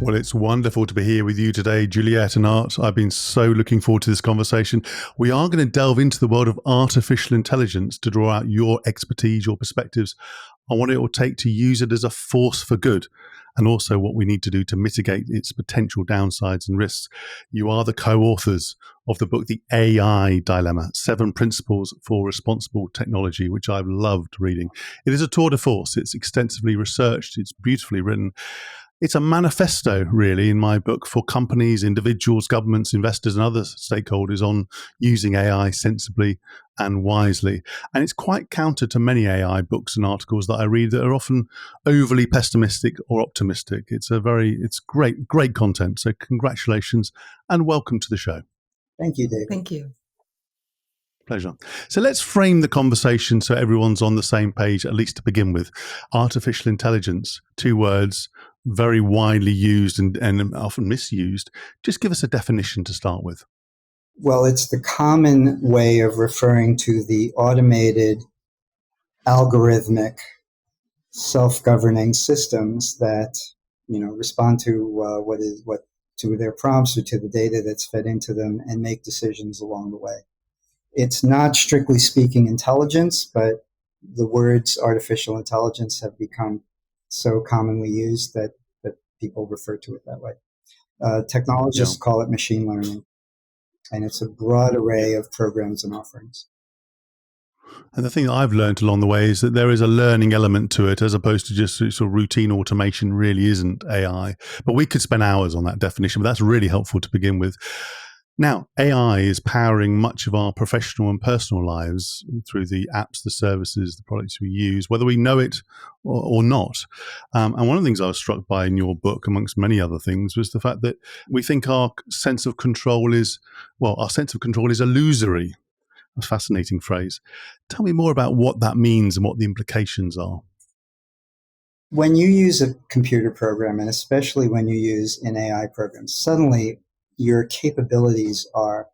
Well, it's wonderful to be here with you today, Juliette and Art. I've been so looking forward to this conversation. We are going to delve into the world of artificial intelligence to draw out your expertise, your perspectives on what it will take to use it as a force for good, and also what we need to do to mitigate its potential downsides and risks. You are the co-authors of the book, The AI Dilemma, 7 Principles for Responsible Technology, which I've loved reading. It is a tour de force. It's extensively researched. It's beautifully written. It's a manifesto, really, in my book for companies, individuals, governments, investors, and other stakeholders on using AI sensibly and wisely. And it's quite counter to many AI books and articles that I read that are often overly pessimistic or optimistic. It's great content. So congratulations and welcome to the show. Thank you, David. Thank you. Pleasure. So let's frame the conversation so everyone's on the same page, at least to begin with. Artificial intelligence, 2 words, very widely used and often misused. Just give us a definition to start with. Well, it's the common way of referring to the automated, algorithmic, self-governing systems that, respond to to their prompts or to the data that's fed into them and make decisions along the way. It's not strictly speaking intelligence, but the words artificial intelligence have become so commonly used that people refer to it that way. Technologists call it machine learning, and it's a broad array of programs and offerings. And the thing that I've learned along the way is that there is a learning element to it, as opposed to just sort of routine automation really isn't AI. But we could spend hours on that definition, but that's really helpful to begin with. Now, AI is powering much of our professional and personal lives through the apps, the services, the products we use, whether we know it or not. And one of the things I was struck by in your book, amongst many other things, was the fact that we think our sense of control is illusory. A fascinating phrase. Tell me more about what that means and what the implications are. When you use a computer program, and especially when you use an AI program, suddenly your capabilities are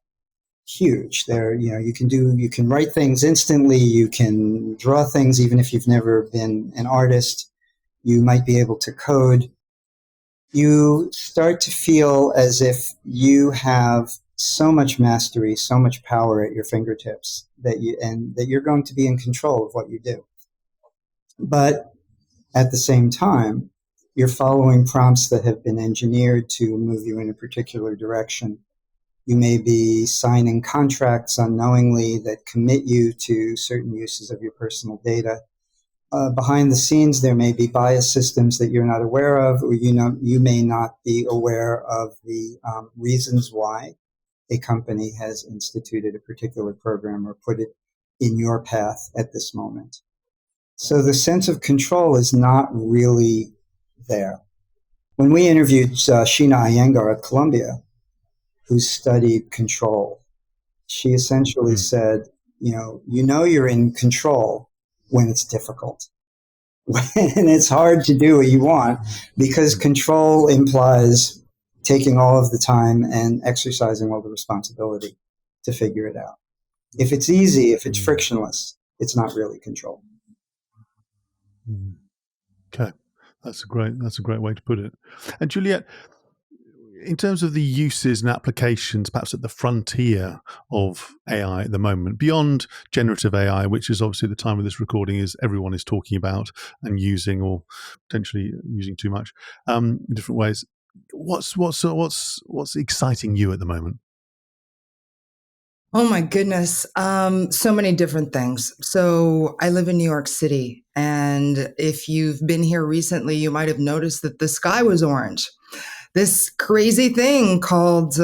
huge. You can write things instantly. You can draw things even if you've never been an artist. You might be able to code. You start to feel as if you have so much mastery, so much power at your fingertips that you're going to be in control of what you do. But at the same time, you're following prompts that have been engineered to move you in a particular direction. You may be signing contracts unknowingly that commit you to certain uses of your personal data. Behind the scenes, there may be bias systems that you're not aware of, or you may not be aware of the reasons why a company has instituted a particular program or put it in your path at this moment. So the sense of control is not really there. When we interviewed Sheena Iyengar at Columbia, who studied control, she essentially said, you're in control when it's difficult. When it's hard to do what you want, because control implies taking all of the time and exercising all the responsibility to figure it out. If it's easy, if it's frictionless, it's not really control. Okay. That's a great way to put it. And Juliette, in terms of the uses and applications, perhaps at the frontier of AI at the moment, beyond generative AI, which is obviously at the time of this recording is everyone is talking about and using, or potentially using too much, in different ways. What's exciting you at the moment? Oh my goodness. So many different things. So I live in New York City, and if you've been here recently, you might have noticed that the sky was orange. This crazy thing called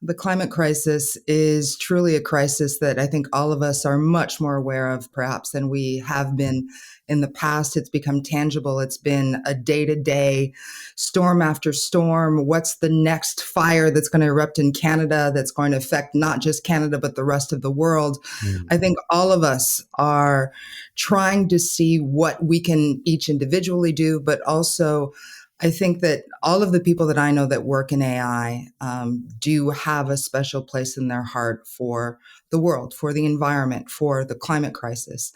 the climate crisis is truly a crisis that I think all of us are much more aware of, perhaps, than we have been in the past. It's become tangible. It's been a day-to-day, storm after storm. What's the next fire that's going to erupt in Canada that's going to affect not just Canada, but the rest of the world? I think all of us are trying to see what we can each individually do, but also I think that all of the people that I know that work in AI do have a special place in their heart for the world, for the environment, for the climate crisis.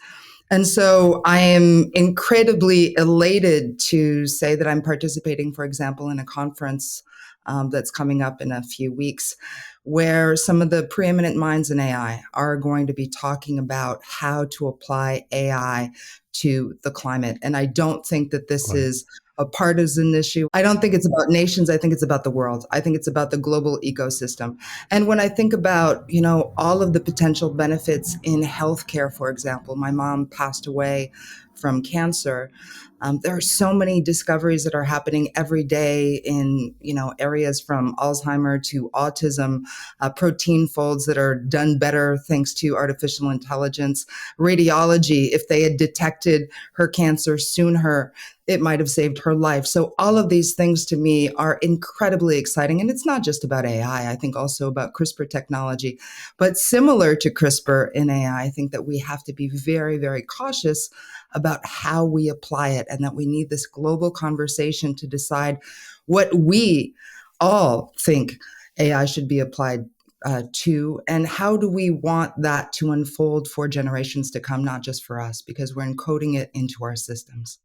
And so I am incredibly elated to say that I'm participating, for example, in a conference that's coming up in a few weeks, where some of the preeminent minds in AI are going to be talking about how to apply AI to the climate. And I don't think that this Right. is a partisan issue. I don't think it's about nations. I think it's about the world. I think it's about the global ecosystem. And when I think about, all of the potential benefits in healthcare, for example, my mom passed away from cancer. There are so many discoveries that are happening every day in, areas from Alzheimer to autism, protein folds that are done better thanks to artificial intelligence, radiology. If they had detected her cancer sooner, it might have saved her life. So all of these things to me are incredibly exciting. And it's not just about AI. I think also about CRISPR technology. But similar to CRISPR in AI, I think that we have to be very, very cautious about how we apply it, and that we need this global conversation to decide what we all think AI should be applied to, and how do we want that to unfold for generations to come, not just for us, because we're encoding it into our systems.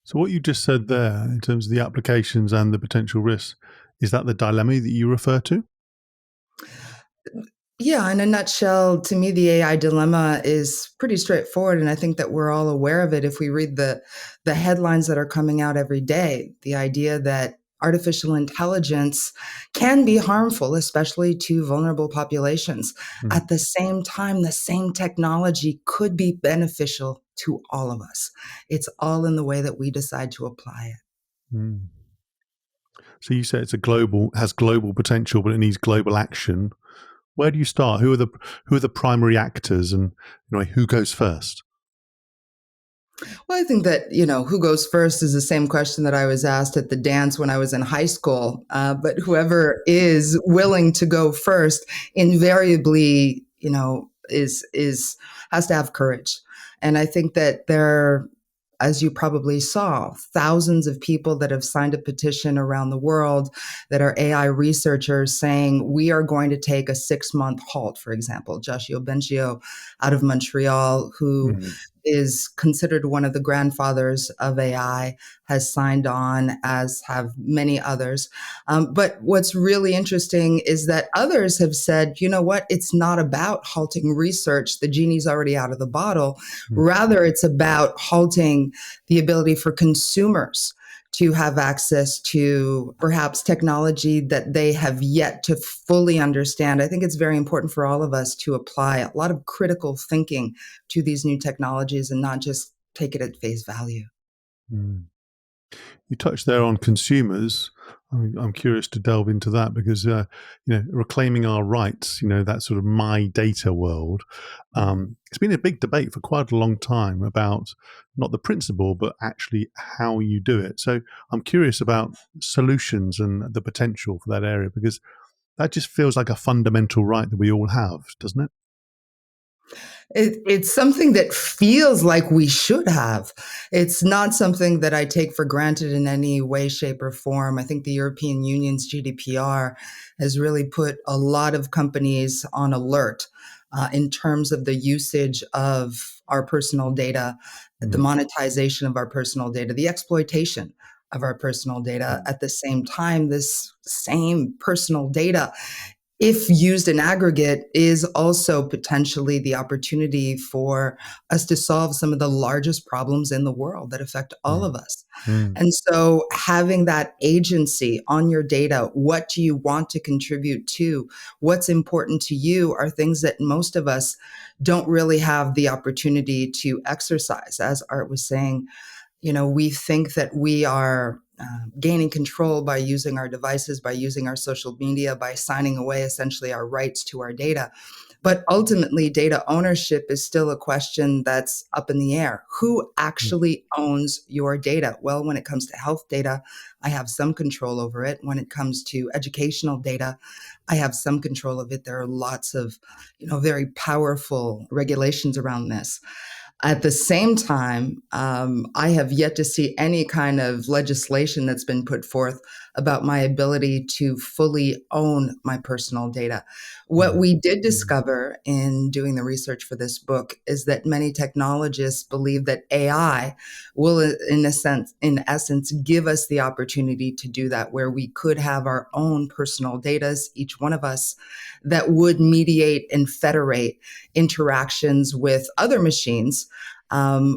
So what you just said there, in terms of the applications and the potential risks, is that the dilemma that you refer to? Yeah, in a nutshell, to me, the AI dilemma is pretty straightforward, and I think that we're all aware of it if we read the headlines that are coming out every day. The idea that artificial intelligence can be harmful, especially to vulnerable populations. Mm. At the same time, the same technology could be beneficial to all of us. It's all in the way that we decide to apply it. Mm. So you say has global potential, but it needs global action. Where do you start? Who are the primary actors, and who goes first? Well, I think that, who goes first is the same question that I was asked at the dance when I was in high school. But whoever is willing to go first invariably, is has to have courage. And I think that there, as you probably saw, thousands of people that have signed a petition around the world that are AI researchers saying we are going to take a 6-month halt, for example. Joshua Bengio out of Montreal, who Mm. is considered one of the grandfathers of AI, has signed on, as have many others. But what's really interesting is that others have said, you know what, it's not about halting research. The genie's already out of the bottle. Mm. Rather, it's about halting the ability for consumers to have access to perhaps technology that they have yet to fully understand. I think it's very important for all of us to apply a lot of critical thinking to these new technologies and not just take it at face value. Mm. You touched there on consumers. I'm curious to delve into that because reclaiming our rights, that sort of my data world. It's been a big debate for quite a long time about not the principle, but actually how you do it. So I'm curious about solutions and the potential for that area, because that just feels like a fundamental right that we all have, doesn't it? It's something that feels like we should have. It's not something that I take for granted in any way, shape, or form. I think the European Union's GDPR has really put a lot of companies on alert in terms of the usage of our personal data, the Mm. monetization of our personal data, the exploitation of our personal data. At the same time, this same personal data, if used in aggregate, is also potentially the opportunity for us to solve some of the largest problems in the world that affect all Mm. of us. Mm. And so having that agency on your data, what do you want to contribute to? What's important to you are things that most of us don't really have the opportunity to exercise. As Art was saying, we think that we are gaining control by using our devices, by using our social media, by signing away essentially our rights to our data. But ultimately, data ownership is still a question that's up in the air. Who Mm. actually owns your data? Well, when it comes to health data, I have some control over it. When it comes to educational data, I have some control of it. There are lots of, very powerful regulations around this. At the same time, I have yet to see any kind of legislation that's been put forth about my ability to fully own my personal data. What we did discover in doing the research for this book is that many technologists believe that AI will, in essence, give us the opportunity to do that, where we could have our own personal data, each one of us, that would mediate and federate interactions with other machines,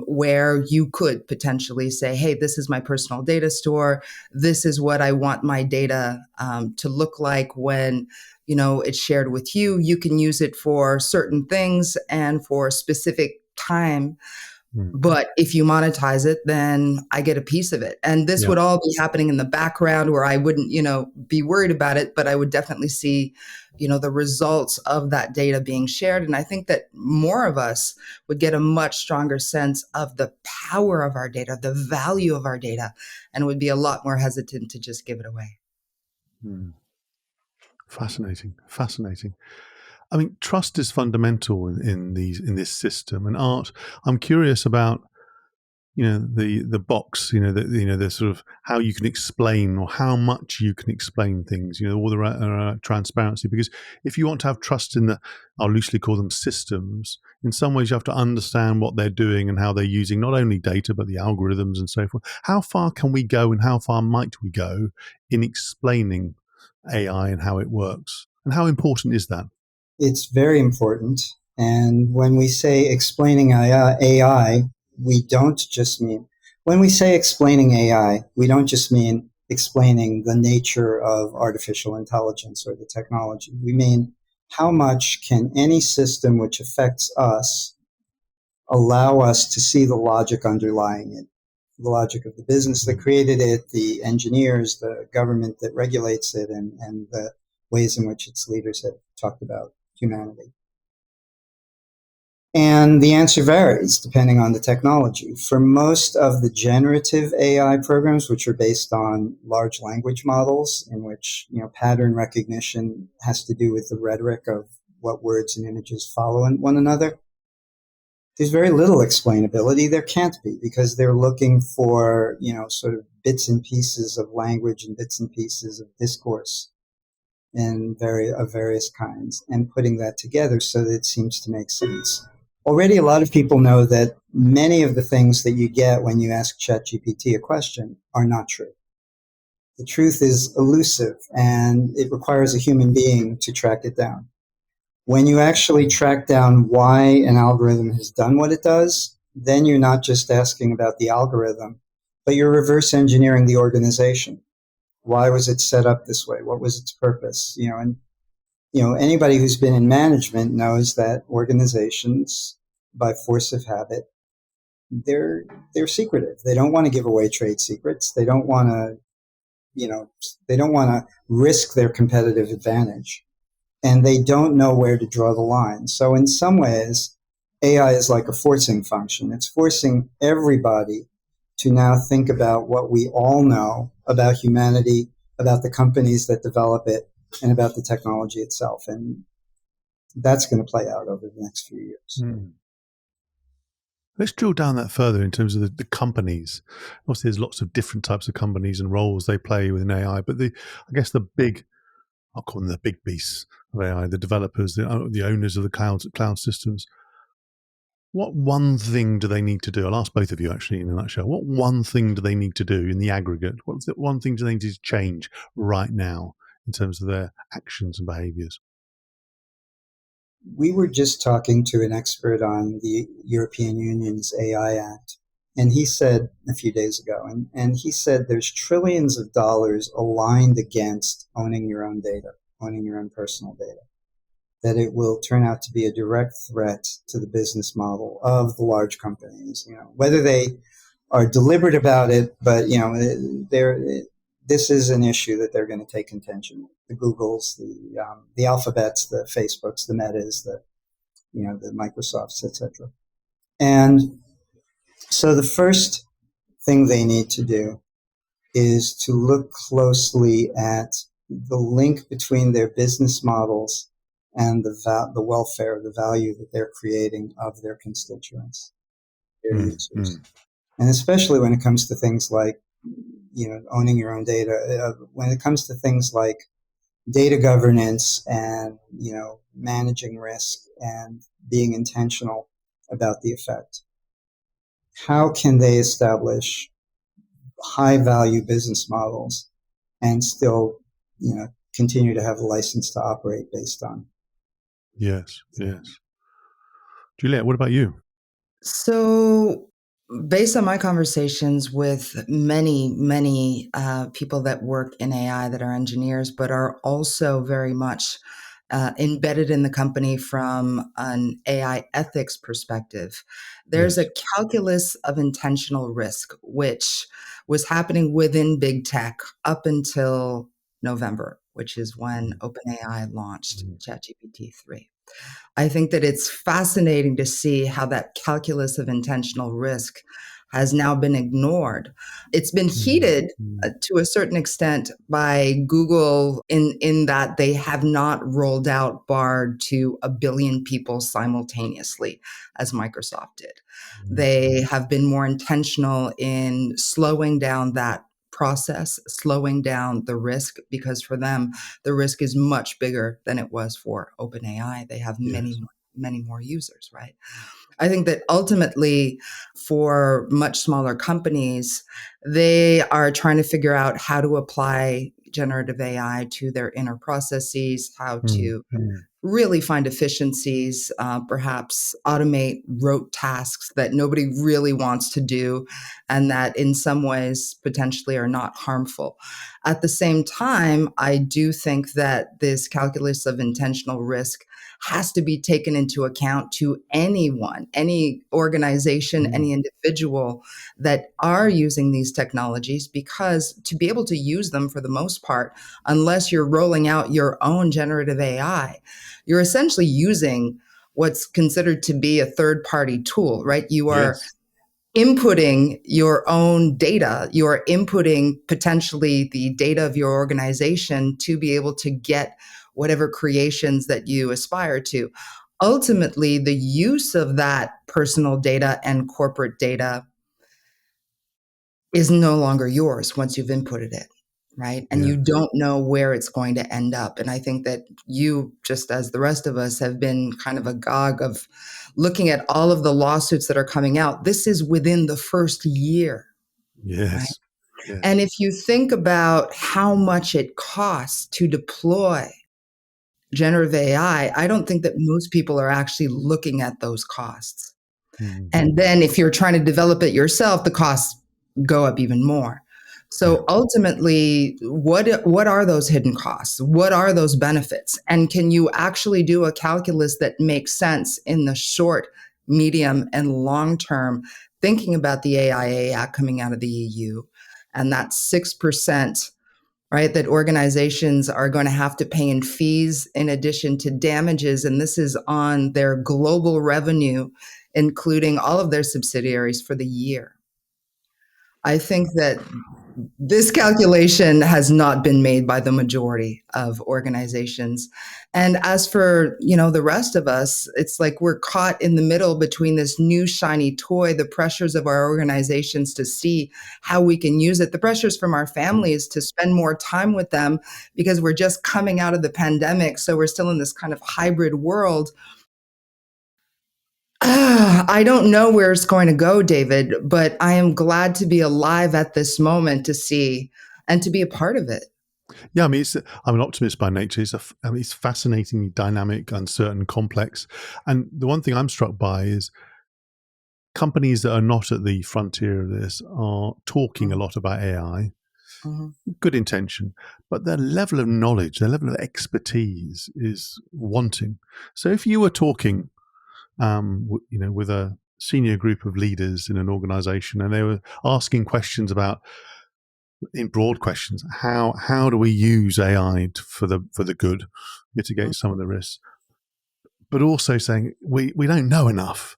where you could potentially say, hey, this is my personal data store. This is what I want my data to look like when it's shared with you. You can use it for certain things and for a specific time. But if you monetize it, then I get a piece of it. And this would all be happening in the background where I wouldn't, be worried about it, but I would definitely see, the results of that data being shared. And I think that more of us would get a much stronger sense of the power of our data, the value of our data, and would be a lot more hesitant to just give it away. Fascinating. I mean, trust is fundamental in this system. And Art, I'm curious about the box, the sort of how you can explain or how much you can explain things, all the transparency. Because if you want to have trust in I'll loosely call them systems, in some ways you have to understand what they're doing and how they're using not only data, but the algorithms and so forth. How far can we go and how far might we go in explaining AI and how it works? And how important is that? It's very important. And when we say explaining AI, we don't just mean, when we say explaining AI, we don't just mean explaining the nature of artificial intelligence or the technology. We mean how much can any system which affects us allow us to see the logic underlying it, the logic of the business that created it, the engineers, the government that regulates it, and the ways in which its leaders have talked about humanity. And the answer varies depending on the technology. For most of the generative AI programs, which are based on large language models, in which pattern recognition has to do with the rhetoric of what words and images follow one another, there's very little explainability. There can't be, because they're looking for sort of bits and pieces of language and bits and pieces of discourse and of various kinds, and putting that together so that it seems to make sense. Already, a lot of people know that many of the things that you get when you ask ChatGPT a question are not true. The truth is elusive, and it requires a human being to track it down. When you actually track down why an algorithm has done what it does, then you're not just asking about the algorithm, but you're reverse engineering the organization. Why was it set up this way? What was its purpose? Anybody who's been in management knows that organizations, by force of habit, they're secretive. They don't want to give away trade secrets. They don't want to risk their competitive advantage, and they don't know where to draw the line. So in some ways, AI is like a forcing function. It's forcing everybody to now think about what we all know about humanity, about the companies that develop it, and about the technology itself. And that's going to play out over the next few years. Let's drill down that further in terms of the companies. Obviously, there's lots of different types of companies and roles they play within AI, but I guess the big, I'll call them the big beasts of AI, the developers, the owners of the cloud systems. What one thing do they need to do? I'll ask both of you, actually, in a nutshell. What one thing do they need to do in the aggregate? What's the one thing do they need to change right now in terms of their actions and behaviours? We were just talking to an expert on the European Union's AI Act, and he said a few days ago, and he said there's trillions of dollars aligned against owning your own data, owning your own personal data, that it will turn out to be a direct threat to the business model of the large companies, whether they are deliberate about it, but, this is an issue that they're going to take contention with. The Googles, the Alphabets, the Facebooks, the Metas, the Microsofts, etc. And so the first thing they need to do is to look closely at the link between their business models and the welfare, the value that they're creating of their constituents, their users. And especially when it comes to things like owning your own data. When it comes to things like data governance and, managing risk and being intentional about the effect, how can they establish high value business models and still, continue to have a license to operate based on? Yes, yes. Juliette, what about you? So, based on my conversations with many people that work in AI that are engineers, but are also very much embedded in the company from an AI ethics perspective, there's Yes. a calculus of intentional risk, which was happening within big tech up until November, which is when OpenAI launched ChatGPT 3. I think that it's fascinating to see how that calculus of intentional risk has now been ignored. It's been heated to a certain extent by Google in that they have not rolled out Bard to a billion people simultaneously as Microsoft did. They have been more intentional in slowing down that process, slowing down the risk, because for them, the risk is much bigger than it was for OpenAI. They have Yes. many more users, right? I think that ultimately, for much smaller companies, they are trying to figure out how to apply generative AI to their inner processes, how to really find efficiencies, perhaps automate rote tasks that nobody really wants to do and that in some ways potentially are not harmful. At the same time, I do think that this calculus of intentional risk has to be taken into account to anyone, any organization, any individual that are using these technologies, because to be able to use them for the most part, unless you're rolling out your own generative AI, you're essentially using what's considered to be a third party tool, right? You are Yes. inputting your own data. You're inputting potentially the data of your organization to be able to get whatever creations that you aspire to. Ultimately, the use of that personal data and corporate data is no longer yours once you've inputted it, right? And you Yes. don't know where it's going to end up. And I think that you, just as the rest of us, have been kind of agog of looking at all of the lawsuits that are coming out. This is within the first year, right? Yes. Yes. And if you think about how much it costs to deploy generative AI, I don't think that most people are actually looking at those costs. And then if you're trying to develop it yourself, the costs go up even more. Yeah. So ultimately, what are those hidden costs? What are those benefits? And can you actually do a calculus that makes sense in the short, medium, and long term, thinking about the AIA Act coming out of the EU and that 6%, right, that organizations are going to have to pay in fees in addition to damages. And this is on their global revenue, including all of their subsidiaries for the year. I think that this calculation has not been made by the majority of organizations. And as for, the rest of us, it's like we're caught in the middle between this new shiny toy, the pressures of our organizations to see how we can use it, the pressures from our families to spend more time with them because we're just coming out of the pandemic. So we're still in this kind of hybrid world. I don't know where it's going to go, David, but I am glad to be alive at this moment to see and to be a part of it. Yeah, I mean, I'm an optimist by nature. It's fascinatingly dynamic, uncertain, complex. And the one thing I'm struck by is companies that are not at the frontier of this are talking a lot about AI, good intention, but their level of knowledge, their level of expertise is wanting. So if you were talking, with a senior group of leaders in an organization and they were asking questions about, in broad questions, how do we use AI for the good, mitigate some of the risks, but also saying we don't know enough.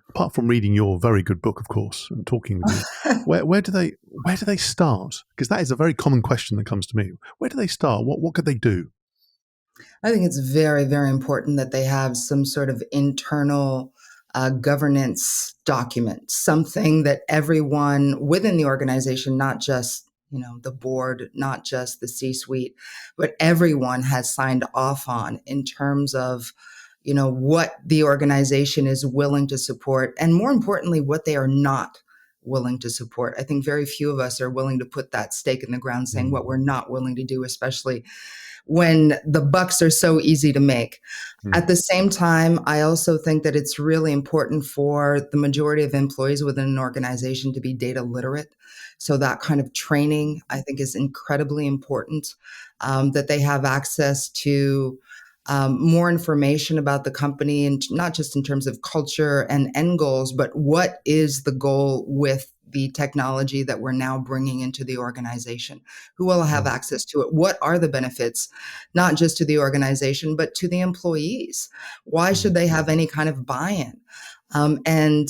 Apart from reading your very good book, of course, and talking with you, where do they start? Because that is a very common question that comes to me. Where do they start? What could they do? I think it's very, very important that they have some sort of internal governance document, something that everyone within the organization, not just the board, not just the C-suite, but everyone has signed off on in terms of what the organization is willing to support, and more importantly, what they are not willing to support. I think very few of us are willing to put that stake in the ground saying what we're not willing to do, especially when the bucks are so easy to make. At the same time, I also think that it's really important for the majority of employees within an organization to be data literate. So that kind of training, I think, is incredibly important, that they have access to more information about the company, and not just in terms of culture and end goals, but what is the goal with the technology that we're now bringing into the organization? Who will have access to it? What are the benefits, not just to the organization, but to the employees? Why should they have any kind of buy-in? And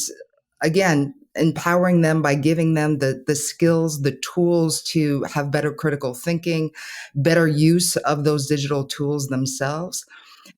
again, empowering them by giving them the skills, the tools to have better critical thinking, better use of those digital tools themselves.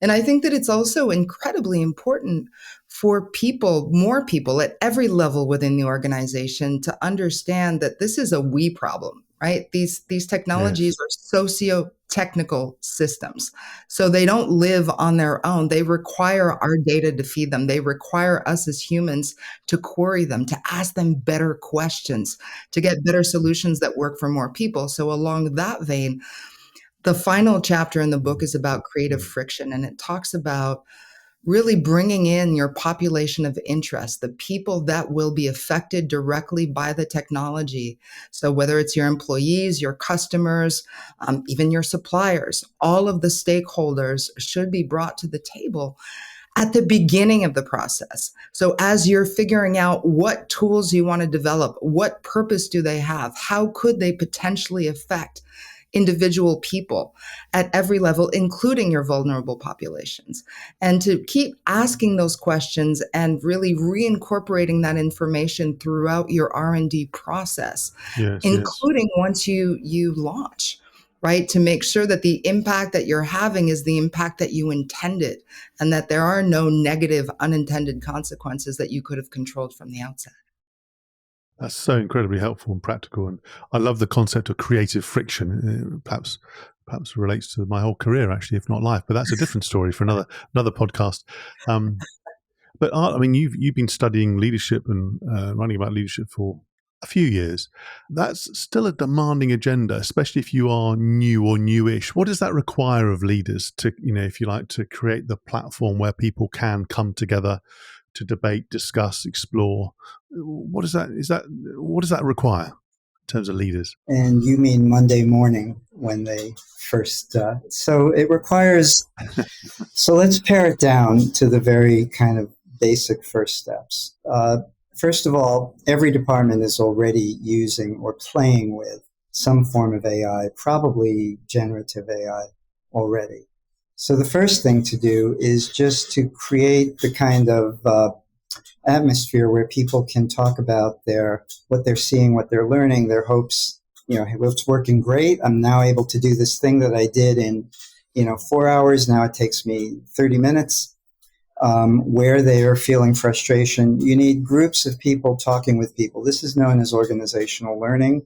And I think that it's also incredibly important for people, more people at every level within the organization, to understand that this is a we problem, right? These technologies are socio-technical systems. So they don't live on their own. They require our data to feed them. They require us as humans to query them, to ask them better questions, to get better solutions that work for more people. So along that vein, the final chapter in the book is about creative friction, and it talks about really bringing in your population of interest, the people that will be affected directly by the technology. So whether it's your employees, your customers, even your suppliers, all of the stakeholders should be brought to the table at the beginning of the process. So as you're figuring out what tools you want to develop, what purpose do they have? How could they potentially affect individual people at every level, including your vulnerable populations? And to keep asking those questions and really reincorporating that information throughout your R&D process, including once you launch, right? To make sure that the impact that you're having is the impact that you intended, and that there are no negative unintended consequences that you could have controlled from the outset. That's so incredibly helpful and practical. And I love the concept of creative friction. Perhaps relates to my whole career, actually, if not life. But that's a different story for another podcast. But Art, I mean, you've been studying leadership and writing about leadership for a few years. That's still a demanding agenda, especially if you are new or newish. What does that require of leaders to, if you like, to create the platform where people can come together to debate, discuss, explore? What does that require in terms of leaders? And you mean Monday morning when they first, so it requires, so let's pare it down to the very kind of basic first steps. First of all, every department is already using or playing with some form of AI, probably generative AI already. So the first thing to do is just to create the kind of atmosphere where people can talk about what they're seeing, what they're learning, their hopes. Hey, it's working great. I'm now able to do this thing that I did in 4 hours. Now it takes me 30 minutes. Where they are feeling frustration, you need groups of people talking with people. This is known as organizational learning,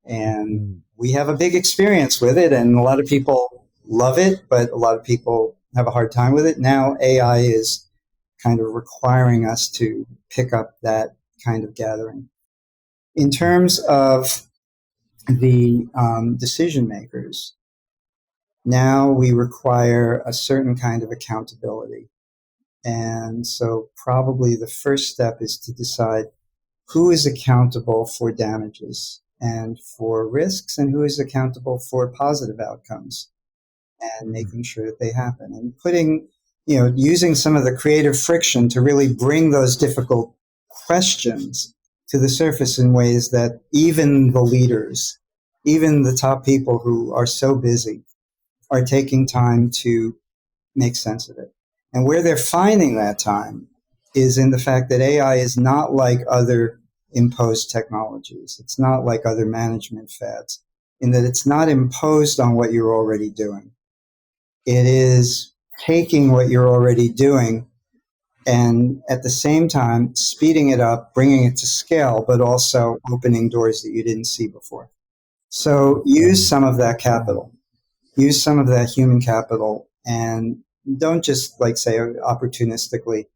and we have a big experience with it, and a lot of people love it, but a lot of people have a hard time with it. Now AI is kind of requiring us to pick up that kind of gathering. In terms of the decision makers, now we require a certain kind of accountability. And so probably the first step is to decide who is accountable for damages and for risks, and who is accountable for positive outcomes, and making sure that they happen, and putting, using some of the creative friction to really bring those difficult questions to the surface in ways that even the leaders, even the top people who are so busy, are taking time to make sense of it. And where they're finding that time is in the fact that AI is not like other imposed technologies. It's not like other management fads, in that it's not imposed on what you're already doing. It is taking what you're already doing and at the same time speeding it up, bringing it to scale, but also opening doors that you didn't see before. So use some of that capital, use some of that human capital, and don't just like say opportunistically,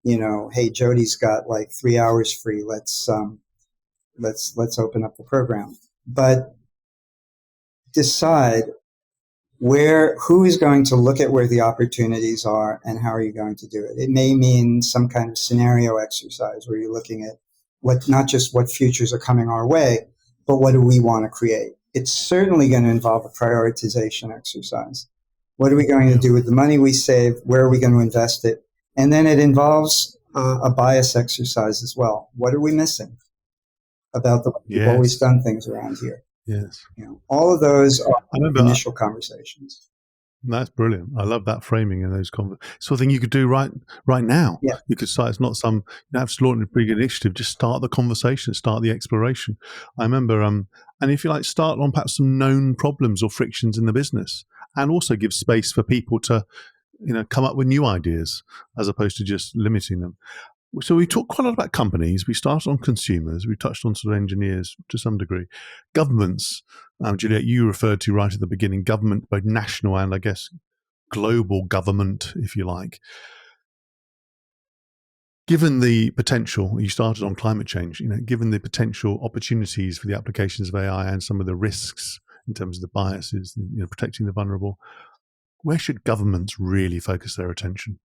hey, Jody's got like 3 hours free. Let's open up the program. But decide who is going to look at where the opportunities are and how are you going to do it. It may mean some kind of scenario exercise where you're looking at not just what futures are coming our way, but what do we want to create. It's certainly going to involve a prioritization exercise. What are we going to do with the money we save? Where are we going to invest it? And then it involves a bias exercise as well. What are we missing about the way we've always done things around here? Yes. All of those are initial conversations. That's brilliant. I love that framing and those sort of thing you could do right now. Yeah. You could start, it's not you don't have to launch a big initiative, just start the conversation, start the exploration. I remember, and if you like, start on perhaps some known problems or frictions in the business, and also give space for people to, come up with new ideas as opposed to just limiting them. So we talked quite a lot about companies. We started on consumers. We touched on sort of engineers to some degree. Governments, Juliette, you referred to right at the beginning, government, both national and I guess global government, if you like. Given the potential, you started on climate change, given the potential opportunities for the applications of AI and some of the risks in terms of the biases, protecting the vulnerable, where should governments really focus their attention?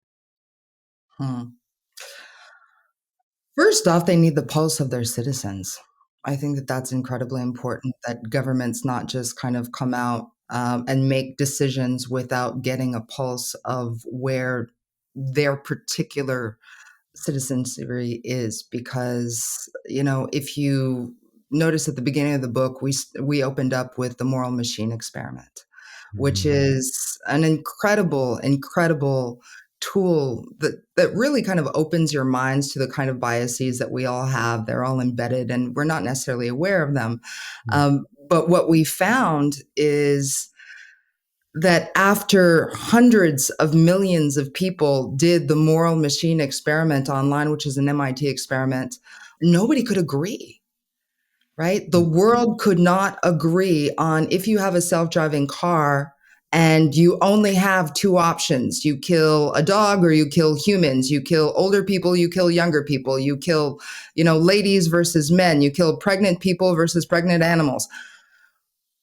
First off, they need the pulse of their citizens. I think that that's incredibly important, that governments not just kind of come out and make decisions without getting a pulse of where their particular citizenry is. Because, if you notice at the beginning of the book, we opened up with the moral machine experiment, which is an incredible tool that really kind of opens your minds to the kind of biases that we all have. They're all embedded and we're not necessarily aware of them. But what we found is that after hundreds of millions of people did the moral machine experiment online, which is an MIT experiment, nobody could agree, right? The world could not agree on if you have a self-driving car and you only have two options. You kill a dog or you kill humans. You kill older people, you kill younger people. You kill, ladies versus men. You kill pregnant people versus pregnant animals.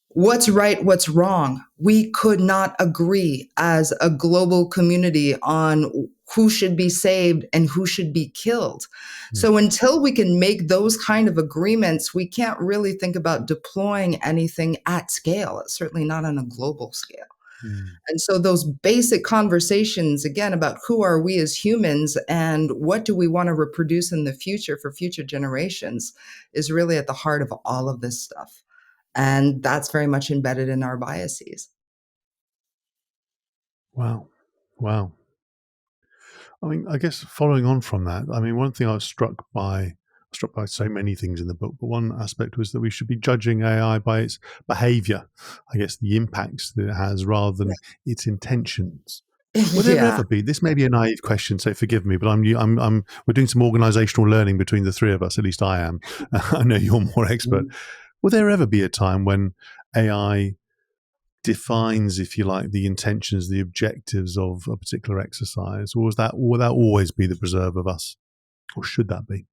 What's right? What's wrong? We could not agree as a global community on who should be saved and who should be killed. So until we can make those kind of agreements, we can't really think about deploying anything at scale, certainly not on a global scale. And so those basic conversations, again, about who are we as humans and what do we want to reproduce in the future for future generations is really at the heart of all of this stuff. And that's very much embedded in our biases. Wow. I mean, I guess following on from that, one thing I was struck by so many things in the book, but one aspect was that we should be judging AI by its behavior, I guess the impacts that it has rather than its intentions. Will there ever be, this may be a naive question, so forgive me, but we're doing some organizational learning between the three of us, at least I am. I know you're more expert. Will there ever be a time when AI defines, if you like, the intentions, the objectives of a particular exercise? Or will that always be the preserve of us? Or should that be?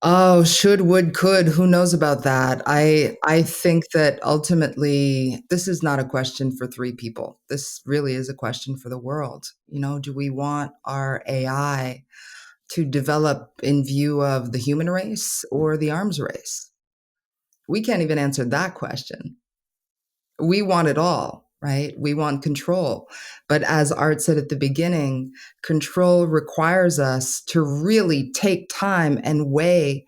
Oh, should, would, could, who knows about that? I think that ultimately this is not a question for three people. This really is a question for the world. Do we want our AI to develop in view of the human race or the arms race? We can't even answer that question. We want it all, right? We want control. But as Art said at the beginning, control requires us to really take time and weigh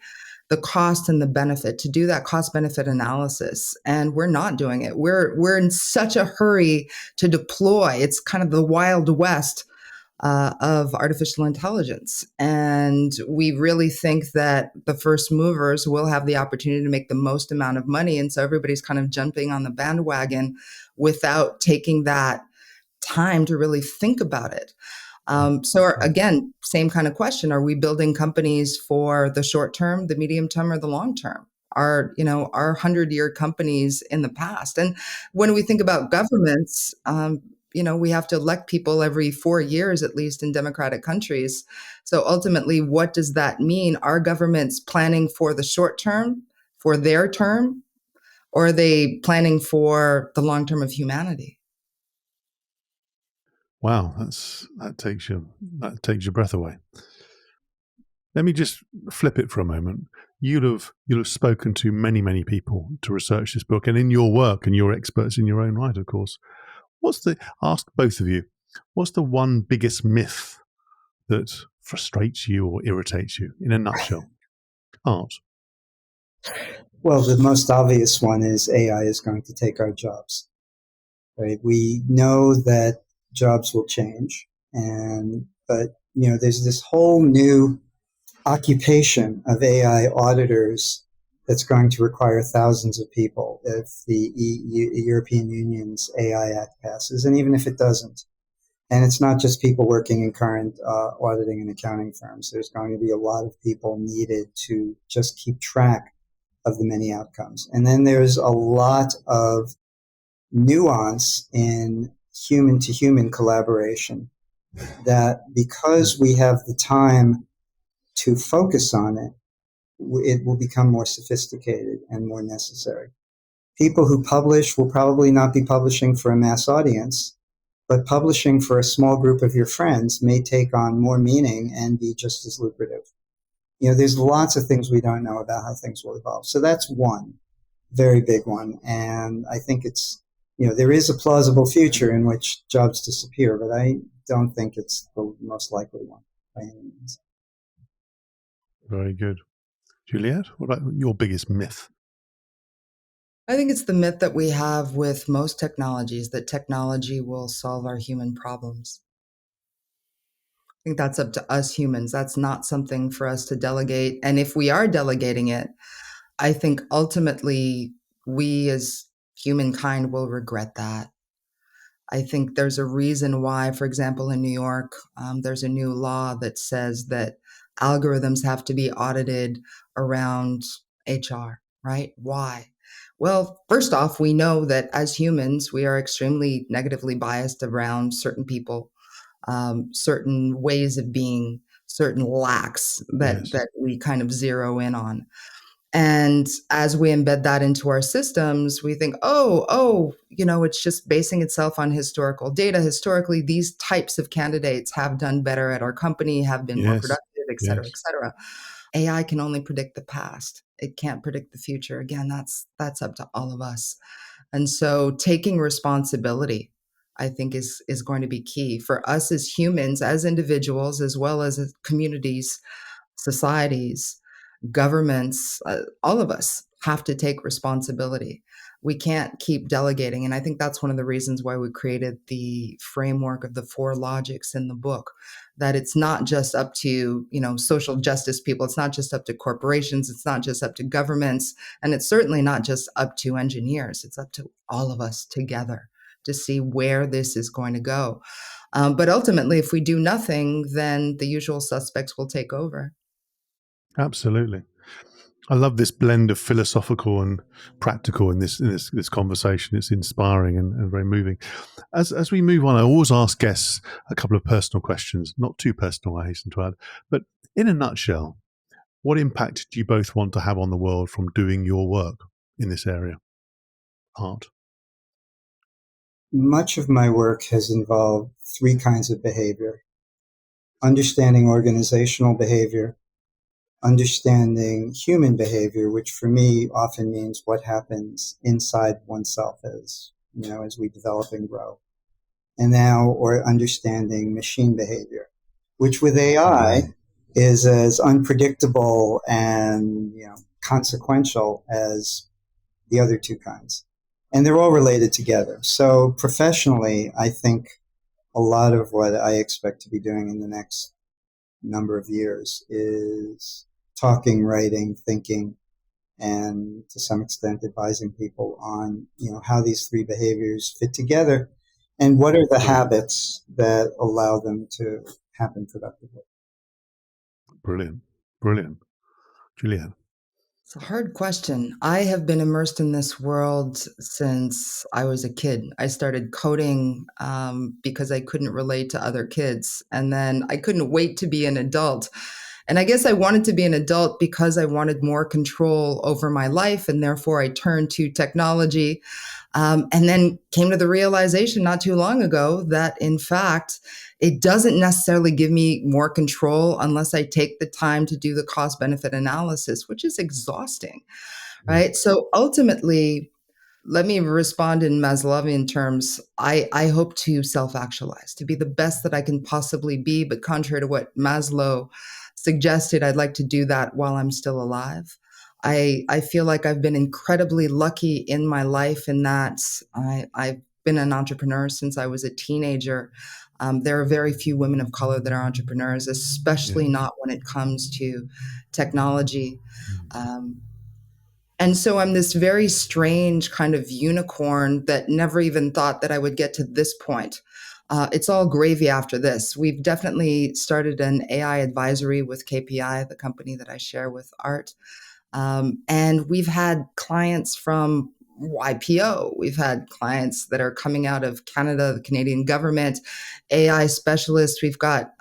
the cost and the benefit, to do that cost benefit analysis. And we're not doing it. We're in such a hurry to deploy. It's kind of the Wild West of artificial intelligence. And we really think that the first movers will have the opportunity to make the most amount of money. And so everybody's kind of jumping on the bandwagon without taking that time to really think about it. Again, same kind of question. Are we building companies for the short term, the medium term, or the long term? Our 100-year companies in the past. And when we think about governments, we have to elect people every 4 years, at least in democratic countries. So ultimately, what does that mean? Are governments planning for the short term, for their term, or are they planning for the long term of humanity? Wow, that takes your breath away. Let me just flip it for a moment. You'll have spoken to many people to research this book, and in your work, and you're experts in your own right, of course. Ask both of you, what's the one biggest myth that frustrates you or irritates you, in a nutshell? Art. Well, the most obvious one is AI is going to take our jobs. Right? We know that jobs will change, but there's this whole new occupation of AI auditors that's going to require thousands of people if the European Union's AI Act passes, and even if it doesn't. And it's not just people working in current auditing and accounting firms. There's going to be a lot of people needed to just keep track of the many outcomes. And then there's a lot of nuance in human-to-human collaboration that, because we have the time to focus on it, it will become more sophisticated and more necessary. People who publish will probably not be publishing for a mass audience, but publishing for a small group of your friends may take on more meaning and be just as lucrative. There's lots of things we don't know about how things will evolve. So that's one very big one. And I think there is a plausible future in which jobs disappear, but I don't think it's the most likely one by any means. Very good. Juliette, what about your biggest myth? I think it's the myth that we have with most technologies, that technology will solve our human problems. I think that's up to us humans. That's not something for us to delegate. And if we are delegating it, I think ultimately we as humankind will regret that. I think there's a reason why, for example, in New York, there's a new law that says that algorithms have to be audited around HR, right? Why? Well, first off, we know that as humans, we are extremely negatively biased around certain people, certain ways of being, certain lacks that we kind of zero in on. And as we embed that into our systems, we think, it's just basing itself on historical data. Historically, these types of candidates have done better at our company, have been more productive, et cetera, et cetera. AI can only predict the past. It can't predict the future. Again, that's up to all of us. And so taking responsibility, I think, is going to be key for us as humans, as individuals, as well as communities, societies, governments, all of us have to take responsibility. We can't keep delegating. And I think that's one of the reasons why we created the framework of the 4 logics in the book, that it's not just up to, social justice people. It's not just up to corporations. It's not just up to governments. And it's certainly not just up to engineers. It's up to all of us together to see where this is going to go. But ultimately, if we do nothing, then the usual suspects will take over. Absolutely. I love this blend of philosophical and practical in this conversation. It's inspiring and very moving. As we move on, I always ask guests a couple of personal questions, not too personal, I hasten to add. But in a nutshell, what impact do you both want to have on the world from doing your work in this area? Art. Much of my work has involved 3 kinds of behavior: understanding organizational behavior, understanding human behavior, which for me often means what happens inside oneself as we develop and grow. And now, or understanding machine behavior, which with AI is as unpredictable and consequential as the other 2 kinds. And they're all related together. So professionally, I think a lot of what I expect to be doing in the next number of years is talking, writing, thinking, and to some extent advising people on how these 3 behaviors fit together, And what are the habits that allow them to happen productively? Brilliant. Brilliant. Juliette. It's a hard question. I have been immersed in this world since I was a kid. I started coding because I couldn't relate to other kids. And then I couldn't wait to be an adult. And I guess I wanted to be an adult because I wanted more control over my life. And therefore, I turned to technology. And then came to the realization not too long ago that, in fact, it doesn't necessarily give me more control unless I take the time to do the cost benefit analysis, which is exhausting, right? So ultimately, let me respond in Maslowian terms. I hope to self-actualize, to be the best that I can possibly be. But contrary to what Maslow suggested, I'd like to do that while I'm still alive. I feel like I've been incredibly lucky in my life in that I've been an entrepreneur since I was a teenager. There are very few women of color that are entrepreneurs, especially not when it comes to technology. And so I'm this very strange kind of unicorn that never even thought that I would get to this point. It's all gravy after this. We've definitely started an AI advisory with KPI, the company that I share with Art. And we've had clients from YPO. We've had clients that are coming out of Canada, the Canadian government, AI specialists. We've got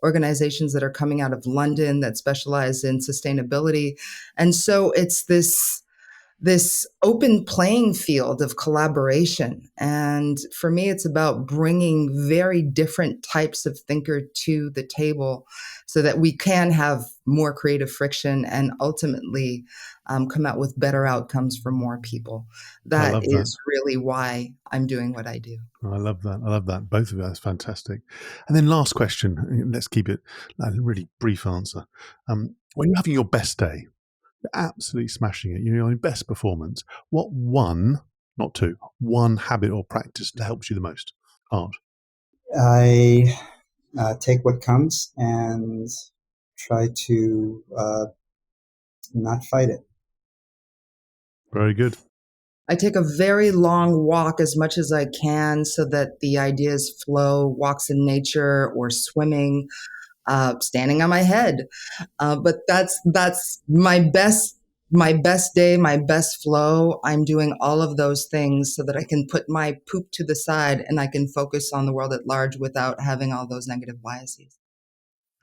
organizations that are coming out of London that specialize in sustainability. And so it's this open playing field of collaboration. And for me, it's about bringing very different types of thinker to the table so that we can have more creative friction and ultimately come out with better outcomes for more people. That is really why I'm doing what I do. I love that. I love that. Both of you. That's fantastic. And then last question. Let's keep it a really brief answer. When you're having your best day, absolutely smashing it, you're in best performance, what one, not two, one habit or practice that helps you the most? Art. I take what comes and try to not fight it. Very good. I take a very long walk as much as I can so that the ideas flow, walks in nature or swimming, standing on my head. But that's my best day, my best flow. I'm doing all of those things so that I can put my poop to the side and I can focus on the world at large without having all those negative biases.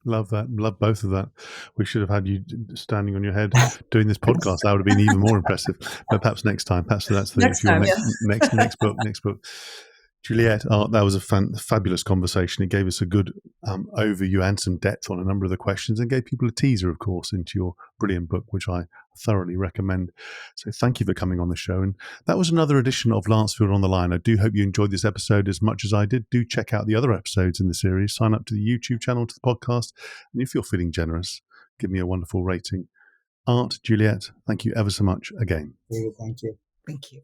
Love that. Love both of that. We should have had you standing on your head doing this podcast. That would have been even more impressive. But perhaps next time. Perhaps that's the next book. Juliette, that was a fabulous conversation. It gave us a good overview and some depth on a number of the questions and gave people a teaser, of course, into your brilliant book, which I thoroughly recommend. So thank you for coming on the show. And that was another edition of Lancefield on the Line. I do hope you enjoyed this episode as much as I did. Do check out the other episodes in the series. Sign up to the YouTube channel, to the podcast. And if you're feeling generous, give me a wonderful rating. Art, Juliette, thank you ever so much again. Thank you. Thank you.